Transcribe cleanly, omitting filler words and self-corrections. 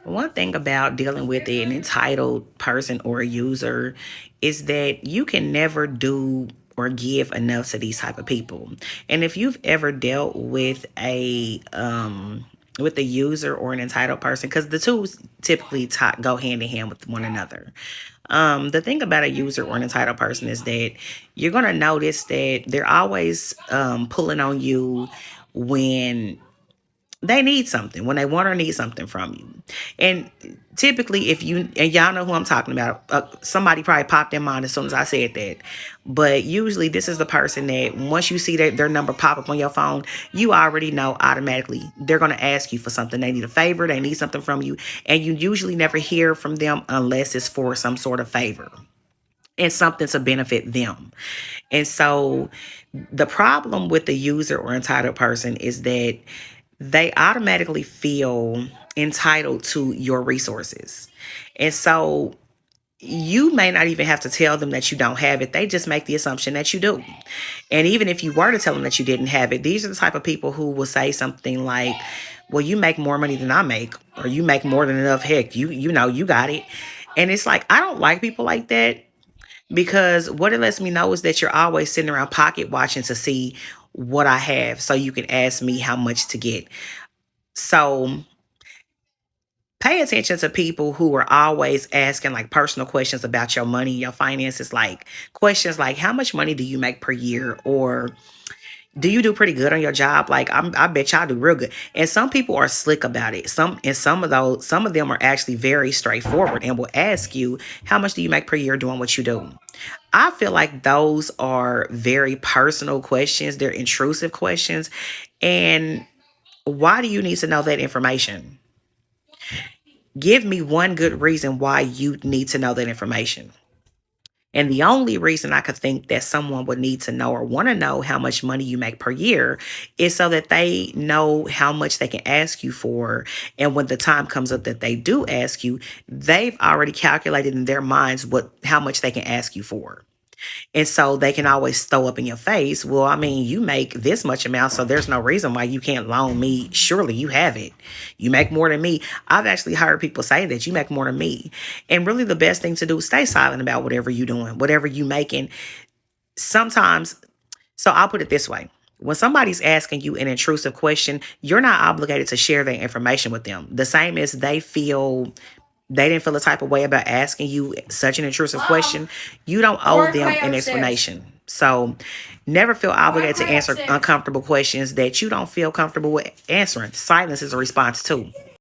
One thing about dealing with an entitled person or a user is that you can never do or give enough to these type of people. And if you've ever dealt with a user or an entitled person, because the two typically go hand in hand with one another. The thing about a user or an entitled person is that you're gonna notice that they're always pulling on you when they need something, when they want or need something from you. And typically, if you, and y'all know who I'm talking about, somebody probably popped in mind as soon as I said that. But usually, this is the person that once you see their number pop up on your phone, you already know automatically they're going to ask you for something. They need a favor, they need something from you. And you usually never hear from them unless it's for some sort of favor and something to benefit them. And so, the problem with the user or entitled person is that they automatically feel entitled to your resources. And so you may not even have to tell them that you don't have it. They just make the assumption that you do. And even if you were to tell them that you didn't have it, these are the type of people who will say something like, well, you make more money than I make, or you make more than enough. Heck, you know, you got it. And it's like, I don't like people like that, because what it lets me know is that you're always sitting around pocket watching to see what I have so you can ask me how much to get. So pay attention to people who are always asking like personal questions about your money, your finances, like questions like, how much money do you make per year? Or do you do pretty good on your job? Like, I bet y'all do real good. And some people are slick about it. Some of them are actually very straightforward and will ask you, how much do you make per year doing what you do? I feel like those are very personal questions. They're intrusive questions. And why do you need to know that information? Give me one good reason why you need to know that information. And the only reason I could think that someone would need to know or want to know how much money you make per year is so that they know how much they can ask you for. And when the time comes up that they do ask you, they've already calculated in their minds how much they can ask you for. And so they can always throw up in your face, well, I mean, you make this much amount, so there's no reason why you can't loan me. Surely you have it. You make more than me. I've actually heard people say that you make more than me. And really the best thing to do is stay silent about whatever you're doing, whatever you making. Sometimes, so I'll put it this way. When somebody's asking you an intrusive question, you're not obligated to share that information with them. The same as they didn't feel the type of way about asking you such an intrusive question, you don't owe them an explanation. So never feel obligated to answer uncomfortable questions that you don't feel comfortable with answering. Silence is a response too.